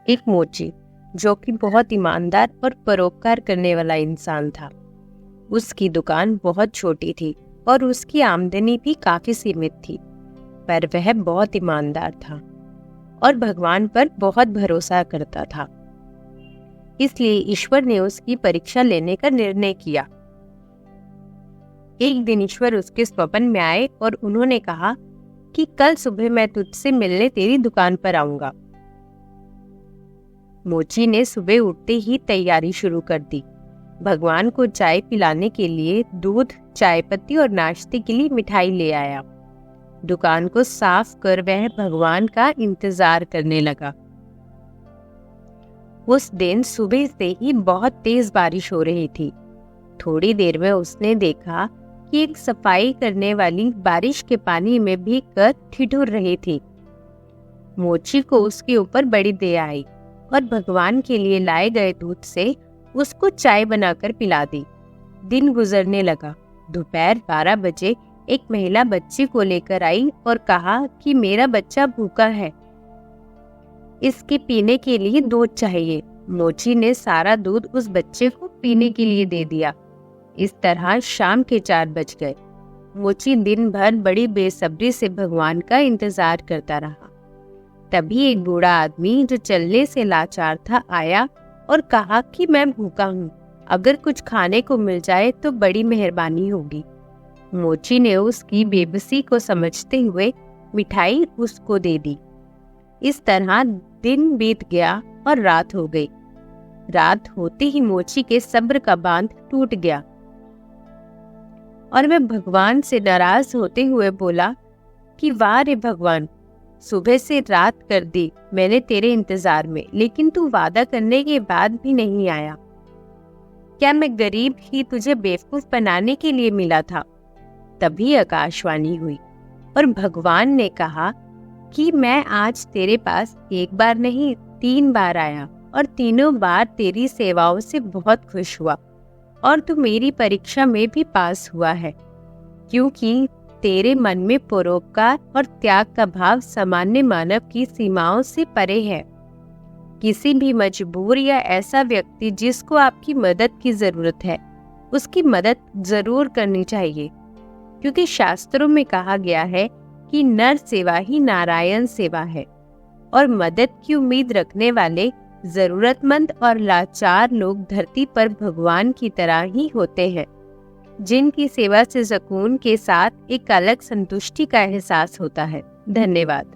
एक मोची जो कि बहुत ईमानदार और परोपकार करने वाला इंसान था। उसकी दुकान बहुत छोटी थी और उसकी आमदनी भी काफी सीमित थी, पर वह बहुत ईमानदार था और भगवान पर बहुत भरोसा करता था। इसलिए ईश्वर ने उसकी परीक्षा लेने का निर्णय किया। एक दिन ईश्वर उसके स्वप्न में आए और उन्होंने कहा कि कल सुबह मैं तुझसे मिलने तेरी दुकान पर आऊंगा। मोची ने सुबह उठते ही तैयारी शुरू कर दी। भगवान को चाय पिलाने के लिए दूध, चाय पत्ती और नाश्ते के लिए मिठाई ले आया। दुकान को साफ कर वह भगवान का इंतजार करने लगा। उस दिन सुबह से ही बहुत तेज बारिश हो रही थी। थोड़ी देर में उसने देखा कि एक सफाई करने वाली बारिश के पानी में भीगकर ठिठुर रही थी। मोची को उसके ऊपर बड़ी दया आई और भगवान के लिए लाए गए दूध से उसको चाय बनाकर पिला दी। दिन गुजरने लगा। दोपहर 12 बजे एक महिला बच्चे को लेकर आई और कहा कि मेरा बच्चा भूखा है, इसके पीने के लिए दूध चाहिए। मोची ने सारा दूध उस बच्चे को पीने के लिए दे दिया। इस तरह शाम के 4 बज गए। मोची दिन भर बड़ी बेसब्री से भगवान का इंतजार करता रहा। तभी एक बूढ़ा आदमी जो चलने से लाचार था आया और कहा कि मैं भूखा हूँ, अगर कुछ खाने को मिल जाए तो बड़ी मेहरबानी होगी। मोची ने उसकी बेबसी को समझते हुए मिठाई उसको दे दी। इस तरह दिन बीत गया और रात हो गई। रात होते ही मोची के सब्र का बांध टूट गया और वह भगवान से नाराज होते हुए बोला कि वाह रे भगवान, सुबह से रात कर दी मैंने तेरे इंतजार में, लेकिन तू वादा करने के बाद भी नहीं आया। क्या मैं गरीब ही तुझे बेवकूफ बनाने के लिए मिला था? तभी आकाशवाणी हुई और भगवान ने कहा कि मैं आज तेरे पास एक बार नहीं 3 बार आया और तीनों बार तेरी सेवाओं से बहुत खुश हुआ और तू मेरी परीक्षा में भी पास हुआ है, क्योंकि तेरे मन में परोपकार और त्याग का भाव सामान्य मानव की सीमाओं से परे है। किसी भी मजबूर या ऐसा व्यक्ति जिसको आपकी मदद की जरूरत है, उसकी मदद जरूर करनी चाहिए, क्योंकि शास्त्रों में कहा गया है कि नर सेवा ही नारायण सेवा है और मदद की उम्मीद रखने वाले जरूरतमंद और लाचार लोग धरती पर भगवान की तरह ही होते हैं, जिनकी सेवा से सुकून के साथ एक अलग संतुष्टि का एहसास होता है। धन्यवाद।